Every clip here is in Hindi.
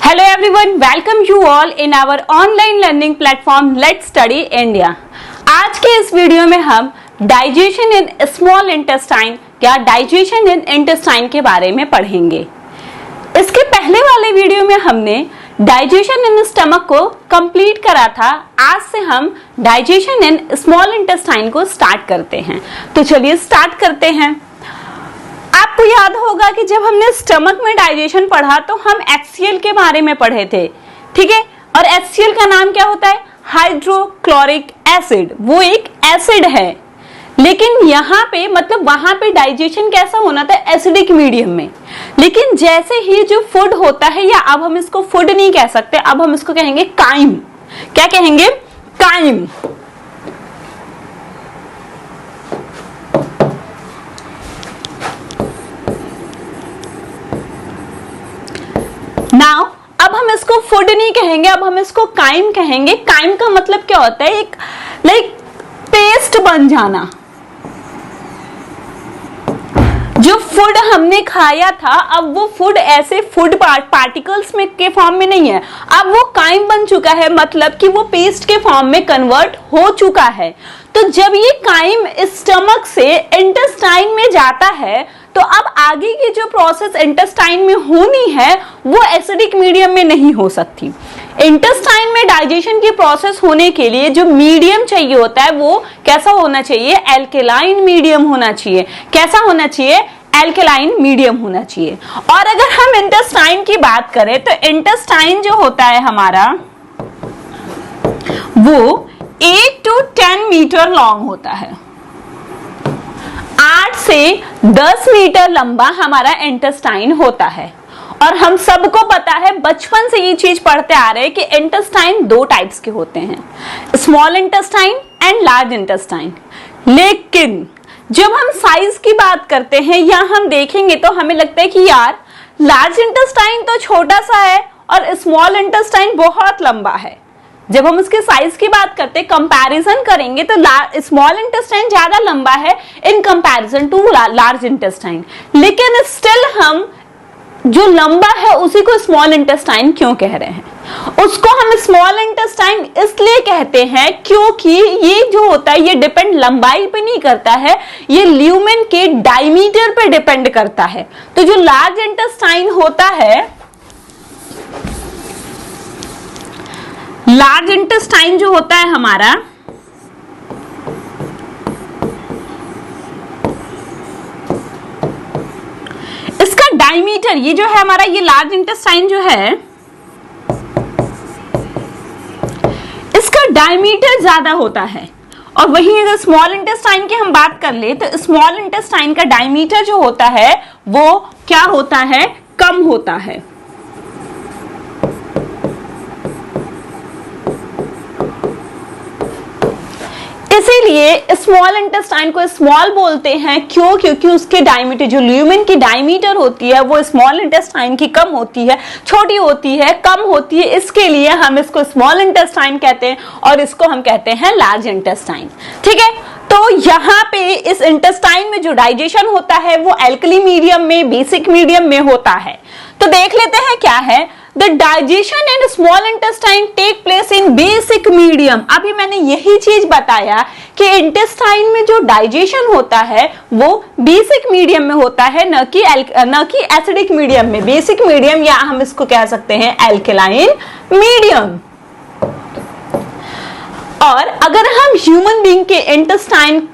Hello everyone, welcome you all in our online learning platform Let's Study India। आज के इस वीडियो में हम डाइजेशन इन स्मॉल इंटेस्टाइन या डाइजेशन इन इंटेस्टाइन के बारे में पढ़ेंगे। इसके पहले वाले वीडियो में हमने डाइजेशन इन स्टमक को कंप्लीट करा था। आज से हम डाइजेशन इन स्मॉल इंटेस्टाइन को स्टार्ट करते हैं। तो चलिए स्टार्ट करते हैं। आपको याद होगा कि जब हमने स्टमक में डाइजेशन पढ़ा तो हम HCl के बारे में पढ़े थे, ठीक है। और HCl का नाम क्या होता है? Hydrochloric acid. वो एक एसिड है, लेकिन यहाँ पे मतलब वहां पे डाइजेशन कैसा होना था? एसिडिक मीडियम में। लेकिन जैसे ही जो फूड होता है, या अब हम इसको फूड नहीं कह सकते, अब हम इसको कहेंगे काइम। क्या कहेंगे? काइम। नाउ अब हम इसको फूड नहीं कहेंगे, अब हम इसको काइम कहेंगे। काइम का मतलब क्या होता है? एक लाइक पेस्ट बन जाना। जो फूड हमने खाया था, अब वो फूड ऐसे फूड पार्टिकल्स में के फॉर्म में नहीं है, अब वो काइम बन चुका है, मतलब कि वो पेस्ट के फॉर्म में कन्वर्ट हो चुका है। तो जब ये काइम स्टमक से इंटेस्टाइन में जाता है, तो अब आगे की जो प्रोसेस इंटेस्टाइन में होनी है वो एसिडिक मीडियम में नहीं हो सकती। इंटेस्टाइन में डाइजेशन की प्रोसेस होने के लिए जो मीडियम चाहिए होता है वो कैसा होना चाहिए? एल्केलाइन मीडियम होना चाहिए। कैसा होना चाहिए? एल्केलाइन मीडियम होना चाहिए। और अगर हम इंटेस्टाइन की बात करें तो इंटेस्टाइन जो होता है हमारा वो 8 to 10 मीटर लॉन्ग होता है। 8 से 10 मीटर लंबा हमारा इंटेस्टाइन होता है। और हम सबको पता है, बचपन से ये चीज पढ़ते आ रहे हैं कि इंटेस्टाइन दो टाइप्स के होते हैं, small intestine and large intestine. लेकिन जब हम साइज की बात करते हैं या हम देखेंगे तो हमें लगता है कि यार लार्ज इंटेस्टाइन तो छोटा सा है और स्मॉल इंटेस्टाइन बहुत लंबा है। जब हम उसके साइज की बात करते हैं, कंपैरिजन करेंगे तो स्मॉल इंटेस्टाइन ज्यादा लंबा है in comparison to large intestine. लेकिन स्टिल हम जो लंबा है उसी को स्मॉल इंटेस्टाइन क्यों कह रहे हैं? उसको हम स्मॉल इंटेस्टाइन इसलिए कहते हैं क्योंकि ये जो होता है ये डिपेंड लंबाई पे नहीं करता है, ये ल्यूमेन के डायमीटर पे डिपेंड करता है। तो जो लार्ज इंटेस्टाइन होता है, लार्ज इंटेस्टाइन जो होता है हमारा, इसका डायमीटर, ये जो है हमारा ये लार्ज इंटेस्टाइन जो है, इसका डायमीटर ज्यादा होता है। और वहीं अगर स्मॉल इंटेस्टाइन की हम बात कर ले तो स्मॉल इंटेस्टाइन का डायमीटर जो होता है वो क्या होता है? कम होता है। इसीलिए स्मॉल इंटेस्टाइन को स्मॉल बोलते हैं। क्यों? क्योंकि उसके डायमीटर, जो ल्यूमेन की डायमीटर होती है वो स्मॉल इंटेस्टाइन की कम होती है, छोटी होती है, कम होती है। इसके लिए हम इसको स्मॉल इंटेस्टाइन कहते हैं और इसको हम कहते हैं लार्ज इंटेस्टाइन, ठीक है। तो यहाँ पे इस इंटेस्टाइन में जो डाइजेशन होता है वो एल्कली मीडियम में, बेसिक मीडियम में होता है। तो देख लेते हैं क्या है। The digestion in small intestine take place in basic medium। अभी मैंने यही चीज बताया कि इंटेस्टाइन में जो डाइजेशन होता है वो बेसिक मीडियम में होता है, न कि एसिडिक मीडियम में। बेसिक मीडियम या हम इसको कह सकते हैं एल्केलाइन मीडियम। और अगर हम ह्यूमन बीइंग के इंटेस्टाइन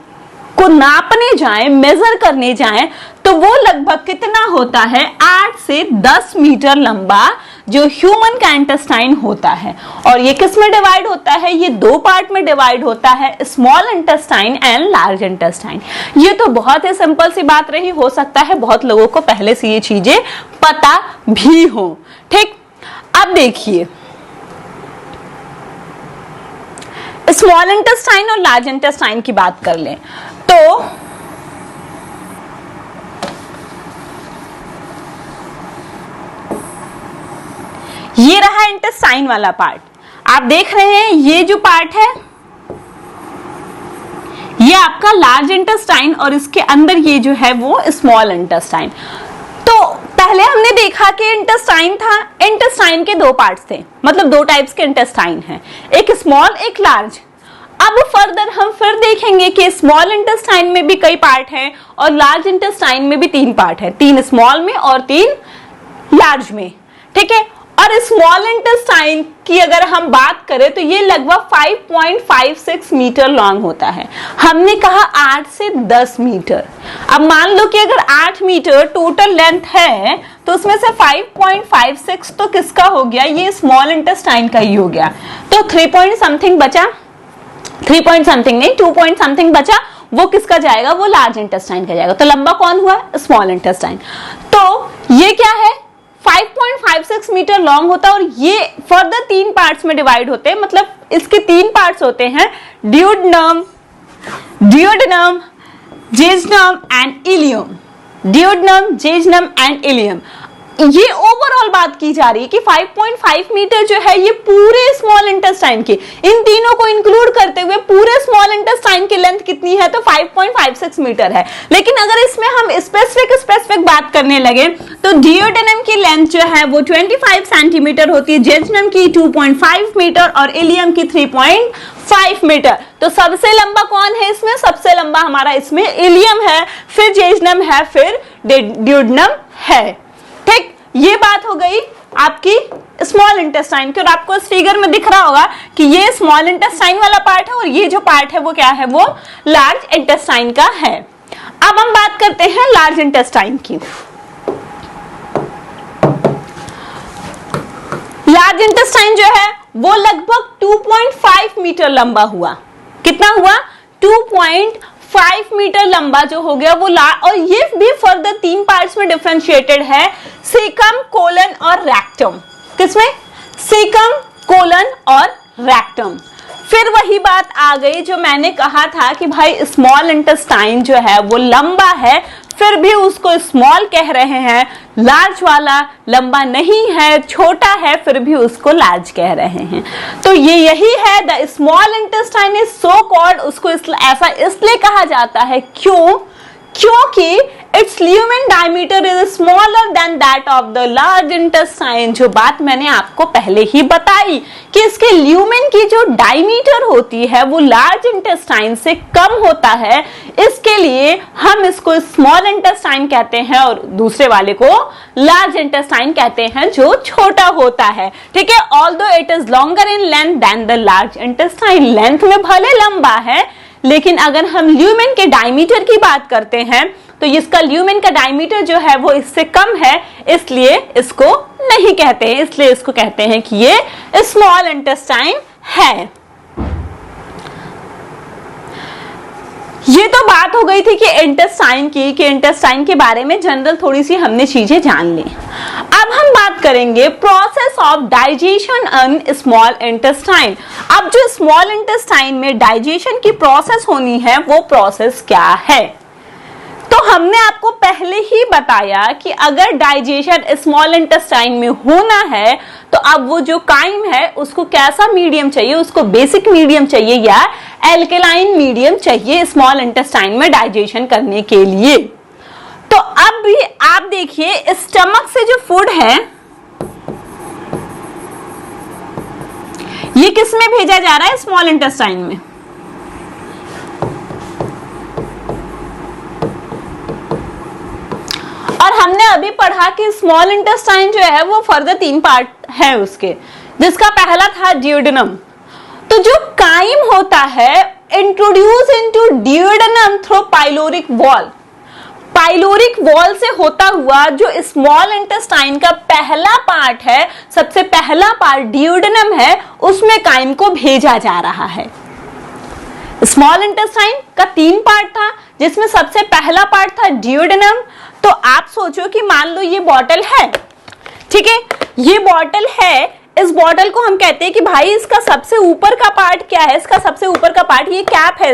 को नापने जाएं, मेजर करने जाएं, तो वो लगभग कितना होता है? 8 से 10 मीटर लंबा जो ह्यूमन का इंटेस्टाइन होता है। और ये किस में डिवाइड होता है? ये दो पार्ट में डिवाइड होता है, small intestine and large intestine. ये तो बहुत ही सिंपल सी बात रही, हो सकता है बहुत लोगों को पहले से ये चीजें पता भी हो, ठीक। अब देखिए, स्मॉल इंटेस्टाइन और लार्ज इंटेस्टाइन की बात कर लें तो ये रहा इंटेस्टाइन वाला पार्ट। आप देख रहे हैं ये जो पार्ट है ये आपका लार्ज इंटेस्टाइन और इसके अंदर ये जो है वो स्मॉल इंटेस्टाइन। तो पहले हमने देखा कि इंटेस्टाइन था, इंटेस्टाइन के दो पार्ट्स थे, मतलब दो टाइप्स के इंटेस्टाइन हैं, एक स्मॉल एक लार्ज। अब फर्दर हम फिर देखेंगे कि स्मॉल इंटेस्टाइन में भी कई पार्ट हैं और लार्ज इंटेस्टाइन में भी 3 पार्ट है, 3 स्मॉल में और 3 लार्ज में, ठीक है। और स्मॉल इंटेस्टाइन की अगर हम बात करें तो ये लगभग 5.56 मीटर लॉन्ग होता है। हमने कहा 8 से 10 मीटर। अब मान लो कि अगर 8 मीटर टोटल लेंथ है तो उसमें से 5.56 तो किसका हो गया, ये स्मॉल इंटेस्टाइन का ही हो गया। तो 3 पॉइंट समथिंग बचा, 3 पॉइंट समथिंग नहीं 2 पॉइंट समथिंग बचा, वो किसका जाएगा, वो लार्ज इंटेस्टाइन का जाएगा। तो लंबा कौन हुआ, स्मॉल इंटेस्टाइन। तो ये क्या है, 5.56 मीटर लॉन्ग होता है और ये फर्दर 3 पार्ट्स में डिवाइड होते हैं, मतलब इसके 3 पार्ट्स होते हैं, duodenum, jejunum and ileum. Duodenum, jejunum and ileum. ये ओवरऑल बात की जा रही है कि 5.5 मीटर जो है ये पूरे स्मॉल इंटेस्टाइन की, इन तीनों को इंक्लूड करते हुए पूरे स्मॉल इंटेस्टाइन की लेंथ कितनी है, तो 5.56 मीटर है। लेकिन अगर इसमें हम स्पेसिफिक बात करने लगे तो डियोडेनम की लेंथ जो है वो 25 सेंटीमीटर होती है, जेजनम की 2.5 मीटर और इलियम की 3.5 मीटर। तो सबसे लंबा कौन है इसमें, सबसे लंबा हमारा इसमें इलियम है, फिर जेजनम है, फिर डियोडेनम है। ठीक, ये बात हो गई आपकी स्मॉल इंटेस्टाइन की। और आपको इस फिगर में दिख रहा होगा कि ये स्मॉल इंटेस्टाइन वाला पार्ट है और ये जो पार्ट है वो क्या है, वो लार्ज इंटेस्टाइन का है। अब हम बात करते हैं लार्ज इंटेस्टाइन की। लार्ज इंटेस्टाइन जो है वो लगभग 2.5 मीटर लंबा हुआ। कितना हुआ, 2.5 मीटर लंबा जो हो गया वो और ये भी फर्दर 3 पार्ट्स में डिफरेंशिएटेड है, सेकम, कोलन और रेक्टम। किसमें, सेकम, कोलन और रेक्टम। फिर वही बात आ गई जो मैंने कहा था कि भाई स्मॉल इंटेस्टाइन जो है वो लंबा है, फिर भी उसको स्मॉल कह रहे हैं, लार्ज वाला लंबा नहीं है, छोटा है, फिर भी उसको लार्ज कह रहे हैं। तो ये यही है, the small intestine is so called, उसको ऐसा इसलिए कहा जाता है क्योंकि it's lumen diameter is smaller than that of the large intestine. जो बात मैंने आपको पहले ही बताई कि इसके ल्यूमेन की जो डायमीटर होती है वो लार्ज इंटेस्टाइन से कम होता है, इसके लिए हम इसको स्मॉल इंटेस्टाइन कहते हैं और दूसरे वाले को लार्ज इंटेस्टाइन कहते हैं जो छोटा होता है। ठीक है, although it is longer in length than the large intestine. Length में भले लंबा है, लेकिन अगर हम ल्यूमेन के डायमीटर की बात करते हैं तो इसका ल्यूमेन का डायमीटर जो है वो इससे कम है, इसलिए इसको नहीं कहते हैं, इसलिए इसको कहते हैं कि ये स्मॉल इंटेस्टाइन है। ये तो बात हो गई थी कि इंटेस्टाइन की, कि इंटेस्टाइन के बारे में जनरल थोड़ी सी हमने चीजें जान ली। अब हम बात करेंगे process of digestion in small intestine. अब जो स्मॉल इंटेस्टाइन में डाइजेशन की प्रोसेस होनी है वो प्रोसेस क्या है, तो हमने आपको पहले ही बताया कि अगर डाइजेशन स्मॉल इंटेस्टाइन में होना है तो अब वो जो काइम है उसको कैसा मीडियम चाहिए, उसको बेसिक मीडियम चाहिए या एल्केलाइन मीडियम चाहिए स्मॉल इंटेस्टाइन में डाइजेशन करने के लिए। तो अब भी आप देखिए, स्टमक से जो फूड है ये किस में भेजा जा रहा है, स्मॉल इंटेस्टाइन में। और हमने अभी पढ़ा कि स्मॉल इंटेस्टाइन जो है वो फर्दर 3 पार्ट है उसके, जिसका पहला था ड्यूडेनम। तो जो काइम होता है introduce into duodenum through pyloric wall, pyloric wall से होता हुआ जो स्मॉल इंटेस्टाइन का पहला पार्ट है, सबसे पहला पार्ट ड्यूडेनम है, उसमें काइम को भेजा जा रहा है। स्मॉल इंटेस्टाइन का 3 पार्ट था, जिसमें सबसे पहला पार्ट था ड्यूडेनम। तो आप सोचो कि मान लो ये बॉटल है, ठीक है, ये बॉटल है, इस बॉटल को हम कहते हैं कि भाई इसका सबसे ऊपर का पार्ट क्या है, इसका सबसे ऊपर का पार्ट ये कैप है,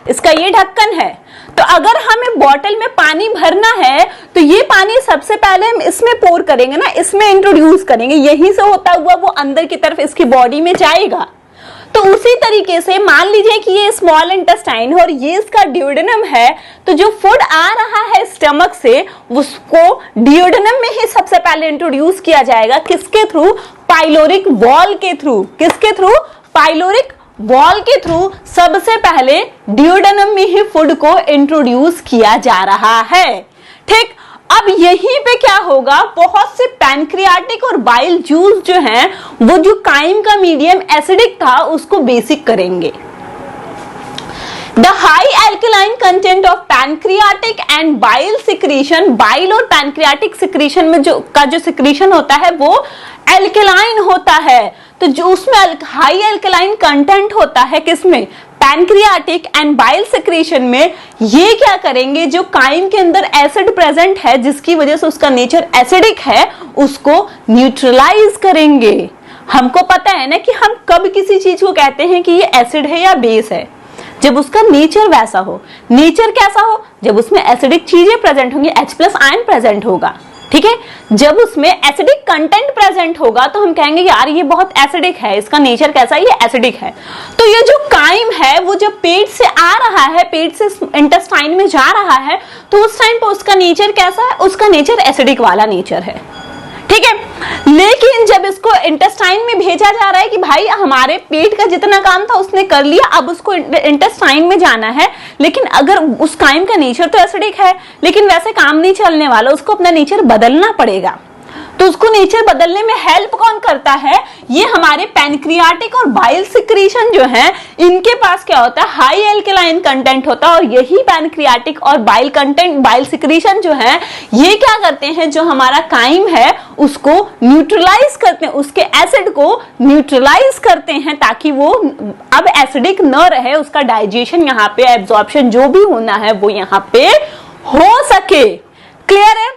इसका ये ढक्कन है। तो अगर हमें बॉटल में पानी भरना है तो ये पानी सबसे पहले हम इसमें पोर करेंगे ना, इसमें इंट्रोड्यूस करेंगे, यहीं से होता हुआ वो अंदर की तरफ इसकी बॉडी में जाएगा। तो उसी तरीके से मान लीजिए कि ये स्मॉल इंटेस्टाइन और ये इसका ड्यूडेनम है, तो जो फूड आ रहा है स्टमक से उसको ड्यूडेनम में ही सबसे पहले इंट्रोड्यूस किया जाएगा। किसके थ्रू? पाइलोरिक वॉल के थ्रू। किसके थ्रू? पाइलोरिक वॉल के थ्रू सबसे पहले ड्यूडेनम में ही फूड को इंट्रोड्यूस किया जा रहा है। ठीक, अब यहीं पे क्या होगा, बहुत से पैनक्रियाटिक और बाइल जूस जो हैं वो जो काइम का मीडियम एसिडिक था उसको बेसिक करेंगे। The high alkaline content of pancreatic and bile secretion, bile और pancreatic secretion में जो secretion होता है वो alkaline होता है। तो जो उसमें हाई एल्कलाइन कंटेंट होता है किसमें? पैनक्रियाटिक एंड बाइल सिक्रीशन में। ये क्या करेंगे, जो काइम के अंदर एसिड प्रेजेंट है जिसकी वजह से उसका नेचर एसिडिक है उसको न्यूट्रलाइज करेंगे। हमको पता है ना कि हम कब किसी चीज को कहते हैं कि ये एसिड है या बेस है, जब उसका नेचर वैसा हो। नेचर कैसा हो? जब उसमें एसिडिक चीजें प्रेजेंट होंगी, H+ आयन प्रेजेंट होगा। ठीक है, जब उसमें एसिडिक कंटेंट प्रेजेंट होगा तो हम कहेंगे यार ये बहुत एसिडिक है, इसका नेचर कैसा है? ये एसिडिक है। तो ये जो काइम है वो जब पेट से आ रहा है, पेट से इंटेस्टाइन में जा रहा है, तो उस टाइम पर उसका नेचर कैसा है? उसका नेचर एसिडिक वाला नेचर है। ठीक है, लेकिन जब इसको इंटेस्टाइन में भेजा जा रहा है कि भाई हमारे पेट का जितना काम था उसने कर लिया, अब उसको इंटेस्टाइन में जाना है, लेकिन अगर उस काइम का नेचर तो एसिडिक है, लेकिन वैसे काम नहीं चलने वाला, उसको अपना नेचर बदलना पड़ेगा। तो उसको नेचर बदलने में हेल्प कौन करता है? ये हमारे पैनक्रियाटिक और बाइल सिक्रीशन जो है, इनके पास क्या होता है? हाई एल्कलाइन कंटेंट होता है। और यही पैनक्रियाटिक और बाइल कंटेंट, बाइल सिक्रीशन जो है, ये क्या करते हैं, जो हमारा काइम है उसको न्यूट्रलाइज करते हैं, उसके एसिड को न्यूट्रलाइज करते हैं ताकि वो अब एसिडिक न रहे, उसका डाइजेशन यहाँ पे, एब्जॉर्प्शन जो भी होना है वो यहाँ पे हो सके। क्लियर है?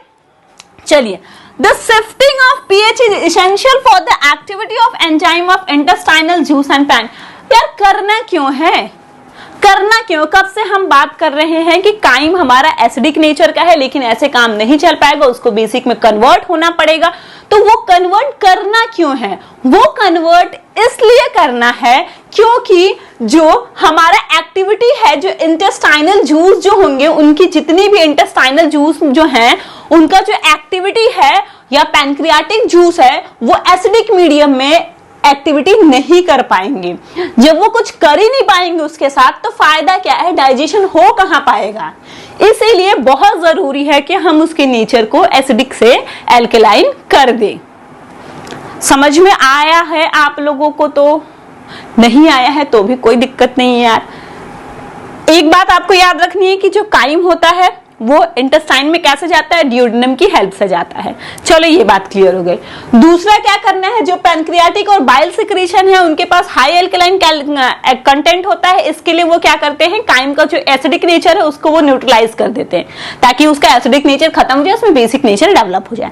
चलिए, The shifting of pH is essential for the activity of enzyme of intestinal juice and pan। यार करना क्यों है? करना क्यों? कब से हम बात कर रहे हैं कि काइम हमारा एसिडिक नेचर का है, लेकिन ऐसे काम नहीं चल पाएगा, उसको बेसिक में कन्वर्ट होना पड़ेगा। तो वो कन्वर्ट करना क्यों है? वो कन्वर्ट इसलिए करना है क्योंकि जो हमारा एक्टिविटी है, जो इंटेस्टाइनल जूस जो होंगे, उनकी जितनी भी इंटेस्टाइनल जूस जो हैं, उनका जो एक्टिविटी है या पैनक्रियाटिक जूस है वो एसिडिक मीडियम में एक्टिविटी नहीं कर पाएंगे। जब वो कुछ कर ही नहीं पाएंगे उसके साथ, तो फायदा क्या है? डाइजेशन हो कहां पाएगा? इसीलिए बहुत जरूरी है कि हम उसके नेचर को एसिडिक से एल्कलाइन कर दें। समझ में आया है आप लोगों को? तो नहीं आया है तो भी कोई दिक्कत नहीं है यार। एक बात आपको याद रखनी है कि जो काइम होता है वो इंटेस्टाइन में कैसे जाता है? ड्यूडेनम की हेल्प से जाता है। चलो ये बात क्लियर हो गई। दूसरा क्या करना है, जो पैनक्रियाटिक और बाइल सिक्रीशन है उनके पास हाई एल्कलाइन कंटेंट होता है, इसके लिए वो क्या करते हैं, काइम का जो एसिडिक नेचर है उसको वो न्यूट्रलाइज कर देते हैं ताकि उसका एसिडिक नेचर खत्म हो जाए, उसमें बेसिक नेचर डेवलप हो जाए।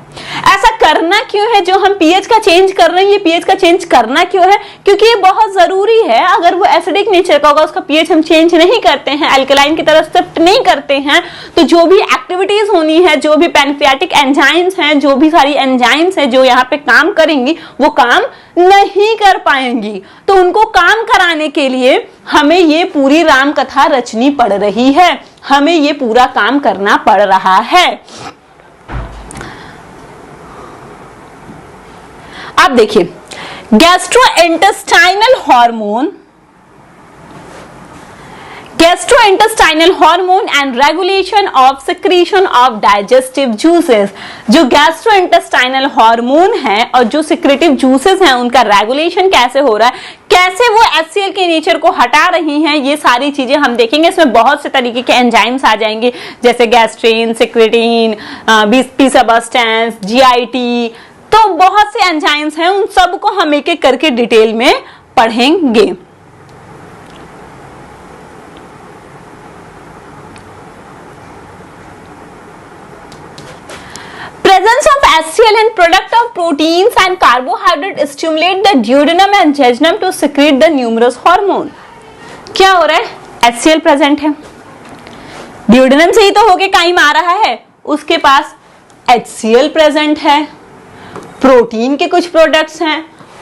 ऐसा करना क्यों है? जो हम पीएच का चेंज कर रहे हैं, ये पीएच का चेंज करना क्यों है? क्योंकि ये बहुत जरूरी है। अगर वो एसिडिक नेचर का होगा, उसका पीएच हम चेंज नहीं करते हैं, एल्कलाइन की तरफ शिफ्ट नहीं करते हैं, तो जो भी एक्टिविटीज होनी है, जो भी पैनक्रियाटिक एंजाइम्स हैं, जो भी सारी एंजाइम्स हैं जो यहाँ पे काम करेंगी, वो काम नहीं कर पाएंगी। तो उनको काम कराने के लिए हमें ये पूरी राम कथा रचनी पड़ रही है, हमें ये पूरा काम करना पड़ रहा है। अब देखिए, gastrointestinal hormone, gastrointestinal hormone and regulation of secretion of digestive juices. जो गैस्ट्रोइंटेस्टाइनल हार्मोन है और जो सिक्रेटिव जूसेस हैं उनका रेगुलेशन कैसे हो रहा है, कैसे वो HCl के नेचर को हटा रही हैं, ये सारी चीजें हम देखेंगे। इसमें बहुत से तरीके के एंजाइम्स आ जाएंगे, जैसे gastrin, secretin, B substance, GIT, तो बहुत से एंजाइम्स हैं, उन सबको हम एक एक करके डिटेल में पढ़ेंगे। Presence of HCl and product of proteins and carbohydrate stimulate the duodenum and jejunum to secrete the numerous hormone। क्या हो रहा है? HCl प्रेजेंट है, duodenum से ही तो होके काइम आ रहा है, उसके पास HCl प्रेजेंट है, प्रोटीन के कुछ प्रोडक्ट्स हैं,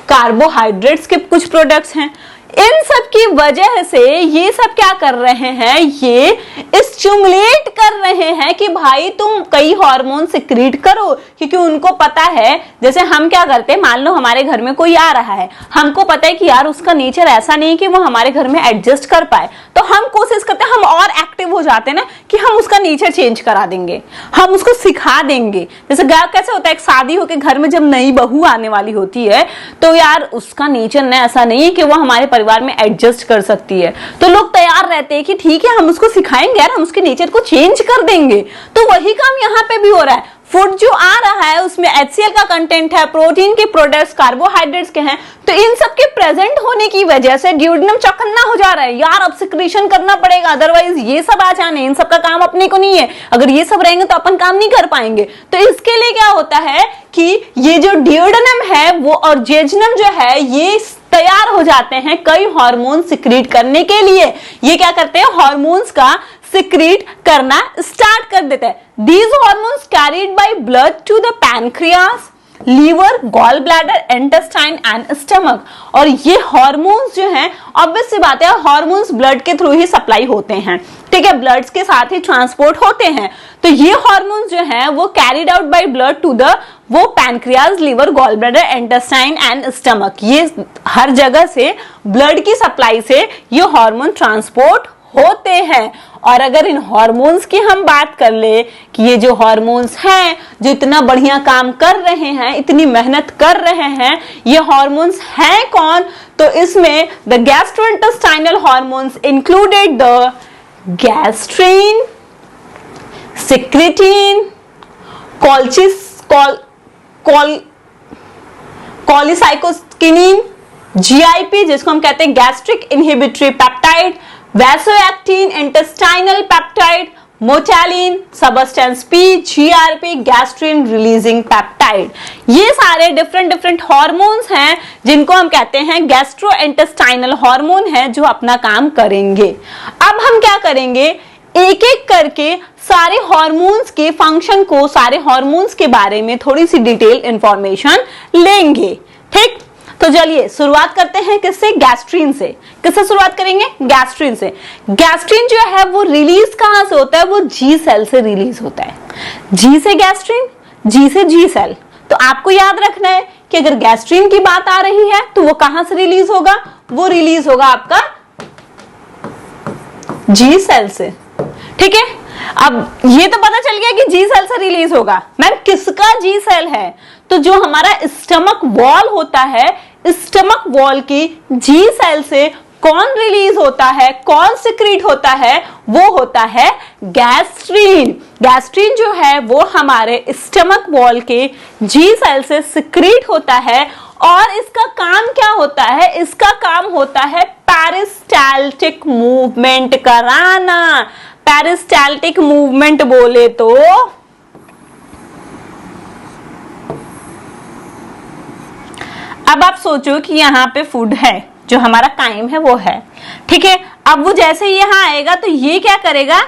कार्बोहाइड्रेट्स के कुछ प्रोडक्ट्स हैं, इन सब की वजह से ये सब क्या कर रहे हैं, ये स्टिमुलेट कर रहे हैं कि भाई तुम कई हार्मोन सिक्रीट करो, क्योंकि उनको पता है, जैसे हम क्या करते हैं, मान लो हमारे घर में कोई आ रहा है, हमको पता है कि यार उसका नेचर ऐसा नहीं कि वो हमारे घर में एडजस्ट कर पाए, तो हम कोशिश करते हैं, हम और एक्टिव हो जाते हैं ना कि हम उसका नेचर चेंज करा देंगे, हम उसको सिखा देंगे। जैसे कैसे होता है, एक शादी होके घर में जब नई बहू आने वाली होती है तो यार उसका नेचर ना ऐसा नहीं है कि वो हमारे परिवार में एडजस्ट कर सकती है, तो लोग तैयार रहते हैं कि ठीक है हम उसको सिखाएंगे यार, हम उसके नेचर को चेंज कर देंगे। तो वही काम यहाँ पे भी हो रहा है। फूड जो आ रहा है उसमें HCl का कंटेंट है, प्रोटीन के प्रोडक्ट्स, कार्बोहाइड्रेट्स के हैं, तो इन सब के प्रेजेंट होने की वजह से ड्यूडेनम चौकन्ना हो जा रहा है, यार अब सिक्रीशन करना पड़ेगा, अदरवाइज ये सब आ जाने, इन सब का काम अपने को नहीं है, अगर ये सब रहेंगे तो अपन काम नहीं कर पाएंगे। तो इसके लिए क्या होता है कि ये जो ड्यूडेनम है वो और जेजुनम जो है ये तैयार हो जाते हैं कई हार्मोन सिक्रीट करने के लिए। ये क्या करते हैं, हार्मोन्स का सिक्रीट करना स्टार्ट कर देते हैं। These hormones carried by blood to the pancreas, liver, gallbladder, intestine and stomach। और ये हार्मोन्स जो हैं, ऑब्वियस सी बात है, हार्मोन्स ब्लड के थ्रू ही सप्लाई होते हैं, ठीक है, ब्लड के साथ ही ट्रांसपोर्ट होते हैं। तो ये हार्मोन्स जो हैं वो carried out by blood to the वो pancreas, liver, gall bladder, intestine and stomach, ये हर जगह से ब्लड की सप्लाई से ये हार्मोन ट्रांसपोर्ट होते हैं। और अगर इन हार्मोन्स की हम बात कर ले कि ये जो हार्मोन्स हैं जो इतना बढ़िया काम कर रहे हैं, इतनी मेहनत कर रहे हैं, ये हार्मोन्स हैं कौन, तो इसमें the gastrointestinal hormones included the gastrin, secretin, cholecystokinin, GIP जिसको हम कहते हैं gastric inhibitory peptide, vasoactive, intestinal peptide, motilin, substance P, GRP, gastrin releasing peptide, ये सारे डिफरेंट हार्मोन्स हैं जिनको हम कहते हैं गैस्ट्रोइंटेस्टाइनल हार्मोन हैं जो अपना काम करेंगे। अब हम क्या करेंगे, एक एक करके सारे हार्मोन्स के फंक्शन को, सारे हार्मोन्स के बारे में थोड़ी सी डिटेल इंफॉर्मेशन लेंगे, ठीक। तो चलिए शुरुआत करते हैं किससे, गैस्ट्रीन से। किससे शुरुआत करेंगे, गैस्ट्रीन से। गैस्ट्रीन जो है वो रिलीज कहां से होता है, वो जी सेल से रिलीज होता है। जी से गैस्ट्रीन, जी से जी सेल। तो आपको याद रखना है कि अगर गैस्ट्रीन की बात आ रही है तो वो कहां से रिलीज होगा, वो रिलीज होगा आपका जी सेल से, ठीक है। अब ये तो पता चल गया कि जी सेल से रिलीज होगा। मैम किसका जी सेल है, तो जो हमारा स्टमक वॉल होता है, स्टमक वॉल की जी सेल से कौन रिलीज होता है, कौन सिक्रीट होता है, वो होता है गैस्ट्रीन। गैस्ट्रीन जो है वो हमारे स्टमक वॉल के जी सेल से सिक्रीट होता है। और इसका काम क्या होता है, इसका काम होता है पेरिस्टाल्टिक मूवमेंट कराना। पेरिस्टाल्टिक मूवमेंट बोले तो अब आप सोचो कि यहाँ पे फूड है, जो हमारा काइम है वो है, ठीक है। अब वो जैसे यहाँ आएगा तो ये क्या करेगा,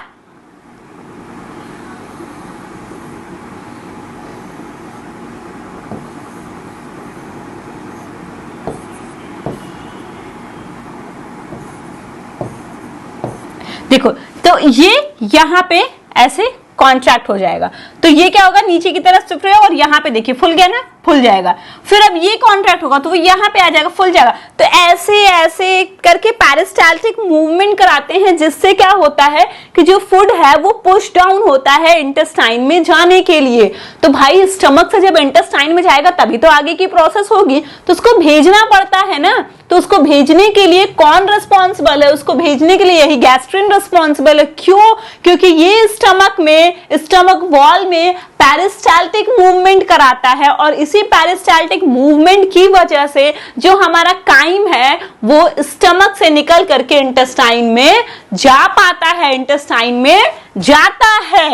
देखो, तो ये यहाँ पे ऐसे कॉन्ट्रैक्ट हो जाएगा, तो ये क्या होगा, नीचे की तरफ शिफ्ट होगा और यहाँ पे देखिए फुल गया ना, फुल जाएगा। फिर अब ये कॉन्ट्रैक्ट होगा तो वो यहाँ पे आ जाएगा, फुल जाएगा। तो ऐसे ऐसे करके पेरिस्टाल्टिक मूवमेंट कराते हैं, जिससे क्या होता है कि जो फूड है वो पुश डाउन होता है इंटेस्टाइन में जाने के लिए। तो भाई स्टमक से जब इंटेस्टाइन में जाएगा तभी तो आगे की प्रोसेस होगी, तो उसको भेजना पड़ता है ना। तो उसको भेजने के लिए कौन रिस्पॉन्सिबल है, उसको भेजने के लिए यही गैस्ट्रिन रिस्पॉन्सिबल है। क्यों, क्योंकि ये स्टमक में, स्टमक वॉल में पेरिस्टाल्टिक मूवमेंट कराता है, और इसी पेरिस्टाल्टिक मूवमेंट की वजह से जो हमारा काइम है वो स्टमक से निकल करके इंटेस्टाइन में जा पाता है, इंटेस्टाइन में जाता है।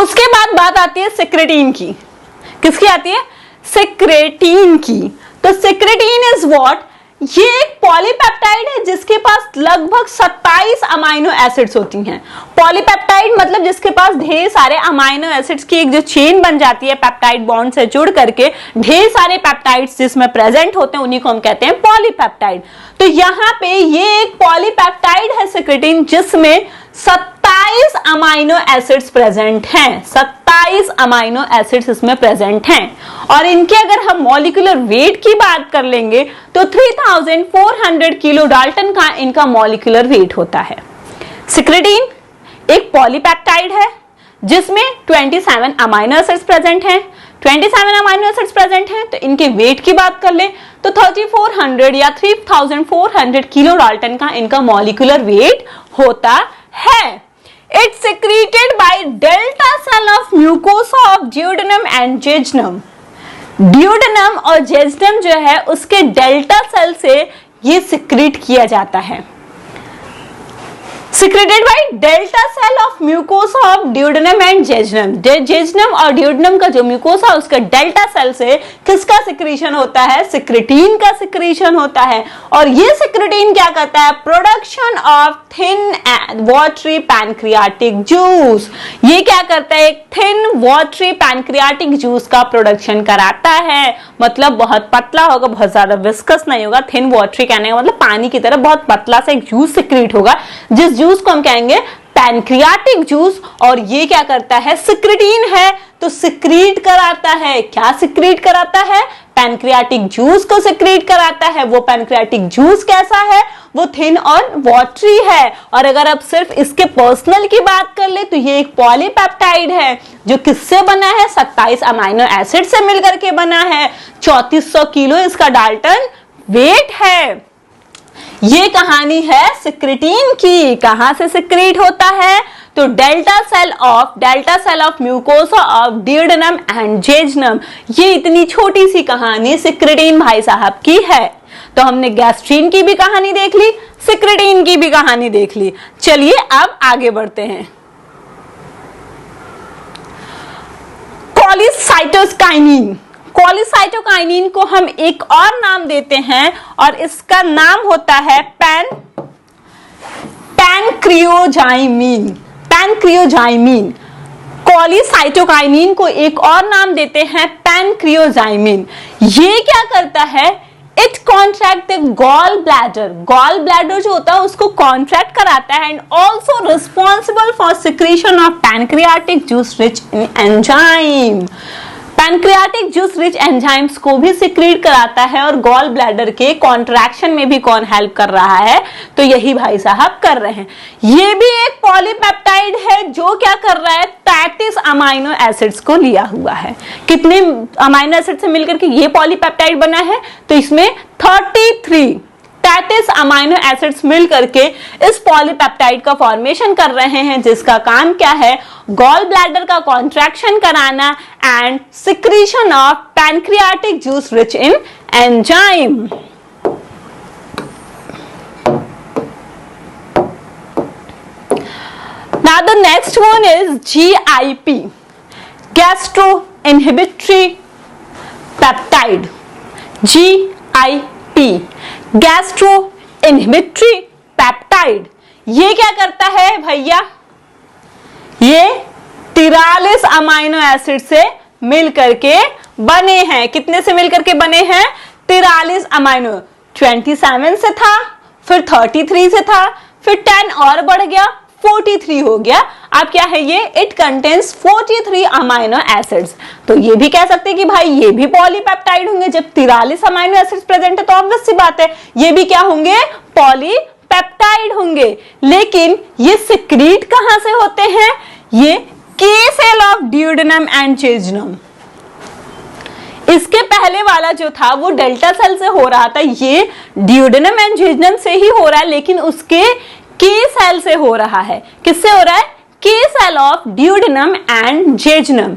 उसके बाद बात आती है सिक्रेटिन की। किसकी आती है, सिक्रेटिन की। तो सिक्रेटिन इज व्हाट, ये एक पॉलीपेप्टाइड है जिसके पास लगभग 27 अमाइनो एसिड्स होती हैं। पॉलीपेप्टाइड मतलब जिसके पास ढेर सारे अमाइनो एसिड्स की एक जो चेन बन जाती है पेप्टाइड बॉन्ड से जुड़ करके, ढेर सारे पेप्टाइड्स जिसमें प्रेजेंट होते हैं उन्हीं को हम कहते हैं पॉलीपेप्टाइड। तो यहाँ पे ये एक पॉलीपेप्टाइड है सिक्रेटिन जिसमें 27 अमाइनो एसिड्स प्रेजेंट हैं। 27 अमाइनो एसिड्स इसमें प्रेजेंट हैं और इनके अगर हम मॉलिक्यूलर वेट की बात कर लेंगे तो 3400 किलो डाल्टन का इनका मॉलिक्यूलर वेट होता है। सिक्रेटिन एक पॉलीपेप्टाइड है जिसमें 27 अमाइनो एसिड्स प्रेजेंट हैं। 27 अमाइनो एसिड्स प्रेजेंट हैं तो इनके वेट की बात कर ले तो 3400 या 3400 किलो डाल्टन का इनका मॉलिक्यूलर वेट होता है। It's secreted by delta cell of mucosa of duodenum and jejunum. Duodenum और jejunum जो है उसके डेल्टा सेल से ये सिक्रीट किया जाता है। Secreted by delta cell of mucosa of duodenum and jejunum. Jejunum और duodenum का जो mucosa उसका डेल्टा सेल से किसका सिक्रीशन होता है? सिक्रेटिन का सिक्रीशन होता है। और ये सिक्रेटिन क्या करता है? Production of thin watery pancreatic juice. ये क्या करता है? एक थिन वाटरी पैनक्रियाटिक जूस का प्रोडक्शन कराता है। मतलब बहुत पतला होगा, बहुत ज्यादा विस्कस नहीं होगा। थिन वाटरी कहने का मतलब पानी की तरह बहुत पतला सा एक जूस सिक्रीट होगा, जिस जूस को हम कहेंगे पैनक्रियाटिक जूस। और ये क्या करता है? सिक्रेटिन है तो सिक्रीट कराता है। क्या सिक्रीट कराता है? पैनक्रियाटिक जूस को सिक्रीट कराता है। वो पैनक्रियाटिक जूस कैसा है? वो थिन और वाटरी है। और अगर आप सिर्फ इसके पर्सनल की बात कर ले तो ये एक पॉलीपेप्टाइड है जो किससे बना है? 27 अमाइनो एसिड से मिलकर के बना है। 3400 किलो इसका डाल्टन वेट है। ये कहानी है सिक्रेटिन की। कहां से सिक्रीट होता है? तो delta cell of mucosa of duodenum and jejunum. ये इतनी छोटी सी कहानी सिक्रेटिन भाई साहब की है। तो हमने गैस्ट्रीन की भी कहानी देख ली, सिक्रेटिन की भी कहानी देख ली। चलिए अब आगे बढ़ते हैं। कॉलीसाइटोकाइनिन। कॉलीसाइटोकाइनिन को हम एक और नाम देते हैं और इसका नाम होता है पैनक्रियोजाइमिन। पैनक्रियोजाइमिन। कॉलीसाइटोकाइनिन को एक और नाम देते हैं पैनक्रियोजाइमिन। ये क्या करता है? It contract the gall bladder. Gall bladder जो होता है उसको कॉन्ट्रैक्ट कराता है and also responsible for secretion of pancreatic juice rich enzyme. Pancreatic juice rich enzymes को भी सिक्रीट कराता है और गॉल ब्लैडर के कॉन्ट्रैक्शन में भी कौन हेल्प कर रहा है? तो यही भाई साहब कर रहे हैं। ये भी एक पॉलीपेप्टाइड है जो क्या कर रहा है? 33 अमाइनो एसिड्स को लिया हुआ है। कितने अमाइनो एसिड से मिलकर के ये पॉलीपेप्टाइड बना है? तो इसमें 33 अमाइनो एसिड्स मिलकर के इस पॉलीपेप्टाइड का फॉर्मेशन कर रहे हैं, जिसका काम क्या है? गॉल ब्लैडर का कॉन्ट्रैक्शन कराना and secretion of pancreatic juice rich in enzyme. Now the next one is GIP, gastroinhibitory peptide. GIP, gastroinhibitory peptide। ये क्या करता है भैया? ये 43 अमाइनो एसिड से मिलकर के बने हैं। कितने से मिलकर के बने हैं? 43 अमाइनो। 27 से था, फिर 33 से था, फिर 10 और बढ़ गया, 43 हो गया। अब क्या है ये? It contains 43 amino acids. तो ये भी कह सकते हैं कि भाई ये भी पॉलीपेप्टाइड होंगे। जब 43 अमाइनो एसिड्स प्रेजेंट है तो ऑब्वियस सी बात है ये भी क्या होंगे? पॉलीपेप्टाइड होंगे। लेकिन ये सिक्रीट कहां से होते हैं? ये के cell of duodenum and jejunum. इसके पहले वाला जो था वो डेल्टा सेल से हो रहा था, ये डियोडेनम एंड जेजुनम से ही हो रहा है, लेकिन उसके के सेल से हो रहा है। किससे हो रहा है? K cell of duodenum and jejunum.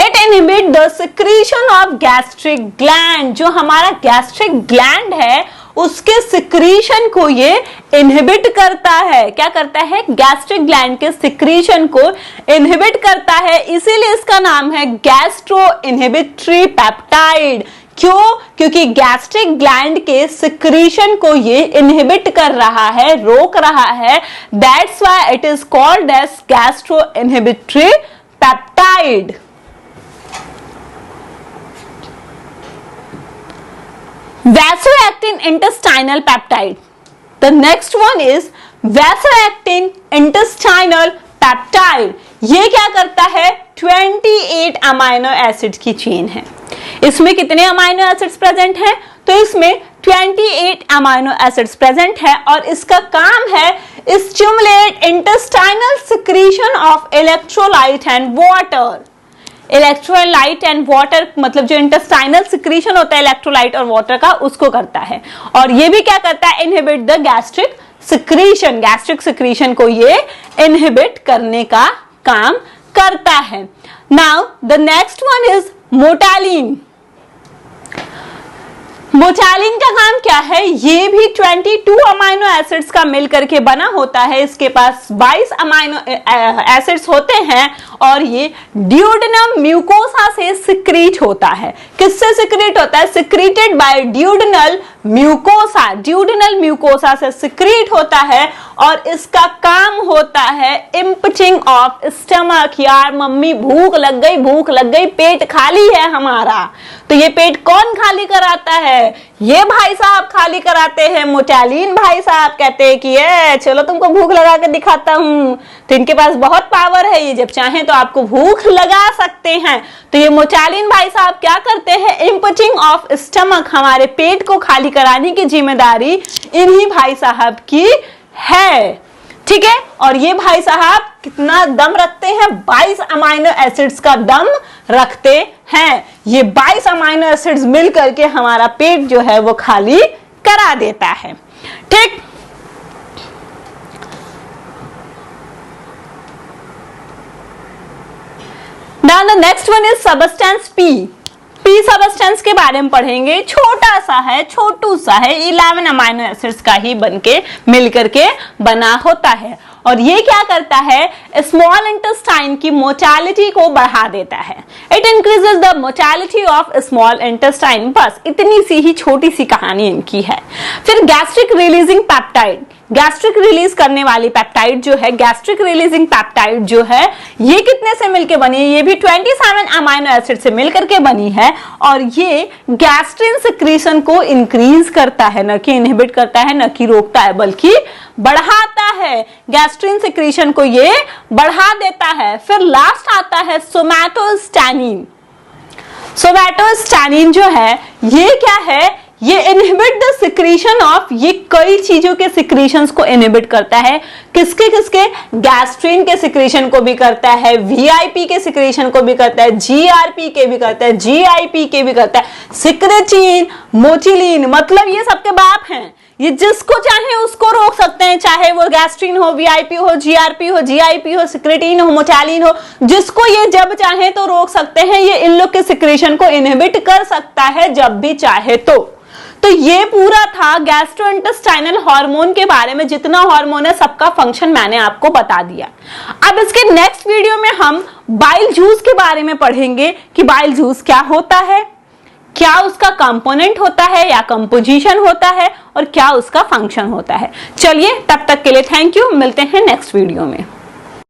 It inhibit the secretion of gastric gland. जो हमारा गैस्ट्रिक ग्लैंड है उसके सिक्रीशन को ये इनहिबिट करता है। क्या करता है? गैस्ट्रिक ग्लैंड के सिक्रीशन को इनहिबिट करता है, इसीलिए इसका नाम है गैस्ट्रो इनहिबिटरी पेप्टाइड। क्यों? क्योंकि गैस्ट्रिक ग्लैंड के सिक्रीशन को ये इनहिबिट कर रहा है, रोक रहा है। That's why it is called as gastro inhibitory peptide. Vasoactin intestinal peptide. The next one is vasoactin intestinal peptide. ये क्या करता है? 28 अमाइनो एसिड की चेन है। इसमें कितने अमाइनो एसिड्स प्रेजेंट हैं? तो इसमें 28 अमाइनो एसिड्स प्रेजेंट है और इसका काम है stimulate intestinal secretion of electrolyte and water. Electrolyte and water मतलब जो इंटेस्टाइनल सिक्रीशन होता है इलेक्ट्रोलाइट और वाटर का, उसको करता है। और ये भी क्या करता है? Inhibit the gastric secretion. Gastric secretion को ये इनहिबिट करने का काम करता है। Now the next one is motilin. Motilin का काम क्या है? ये भी 22 अमाइनो एसिड्स का मिलकर के बना होता है। इसके पास 22 अमाइनो एसिड्स होते हैं और ये ड्यूडेनम म्यूकोसा से सिक्रीट होता है। किससे सिक्रीट होता है? Secreted by duodenal mucosa. Duodenal mucosa से सिक्रीट होता है और इसका काम होता है इम्पचिंग ऑफ स्टमक। यार मम्मी भूख लग गई, पेट खाली है हमारा। तो ये पेट कौन खाली कराता है? ये भाई साहब खाली कराते हैं। मोटालिन भाई साहब कहते हैं कि ये चलो तुमको भूख लगा के दिखाता हूं। तो इनके पास बहुत पावर है, ये जब चाहें तो आपको भूख लगा सकते हैं। तो ये मोटालिन भाई साहब क्या करते हैं? इम्पचिंग ऑफ स्टमक, हमारे पेट को खाली कराने की जिम्मेदारी इन्हीं भाई साहब की है। ठीक है, और ये भाई साहब कितना दम रखते हैं? 22 अमाइनो एसिड्स का दम रखते हैं। ये 22 अमाइनो एसिड्स मिलकर के हमारा पेट जो है वो खाली करा देता है। ठीक, now the next one is substance P. P substance के बारे में पढ़ेंगे। छोटा सा है, छोटू सा है, 11 अमाइनो एसिड्स का ही बनके मिलकर के बना होता है। और ये क्या करता है? स्मॉल इंटेस्टाइन की मोटालिटी को बढ़ा देता है। It increases the motility of small intestine. बस इतनी सी ही छोटी सी कहानी इनकी है। फिर gastric releasing peptide, gastric release करने वाली पेप्टाइड जो है, गैस्ट्रिक रिलीजिंग पेप्टाइड जो है, ये कितने से मिलकर बनी है? ये भी 27 अमाइनो एसिड से मिलकर के बनी है और ये गैस्ट्रिन सिक्रीशन को इंक्रीज करता है, न कि इनहिबिट करता है, न कि रोकता है, बल्कि बढ़ाता है। गैस्ट्रिन सिक्रीशन को ये बढ़ा देता है। फिर लास्ट आता है सोमैटोस्टैनिन। सोमैटोस्टैनिन जो है ये क्या है? ये इनहिबिट द सिक्रीशन ऑफ, ये कई चीजों के सिक्रीशंस को इनहिबिट करता है। किसके किसके? गैस्ट्रिन के सिक्रीशन को भी करता है, वीआईपी के सिक्रीशन को भी करता है, जीआरपी के भी करता है, जीआईपी के भी करता है, सिक्रेटिन, मोटिलिन, मतलब ये सबके बाप हैं। ये जिसको चाहे उसको रोक सकते हैं, चाहे वो गैस्ट्रिन हो, वीआईपी हो, जीआरपी हो, जीआईपी हो, सिक्रेटिन हो, मोटालिन हो, जिसको ये जब चाहे तो रोक सकते हैं। ये इन लोग के सिक्रीशन को इनहिबिट कर सकता है जब भी चाहे तो ये पूरा था गैस्ट्रोइंटेस्टाइनल हार्मोन के बारे में। जितना हार्मोन है सबका फंक्शन मैंने आपको बता दिया। अब इसके नेक्स्ट वीडियो में हम बाइल जूस के बारे में पढ़ेंगे कि बाइल जूस क्या होता है, क्या उसका कंपोनेंट होता है या कंपोजिशन होता है और क्या उसका फंक्शन होता है। चलिए तब तक के लिए थैंक यू, मिलते हैं नेक्स्ट वीडियो में।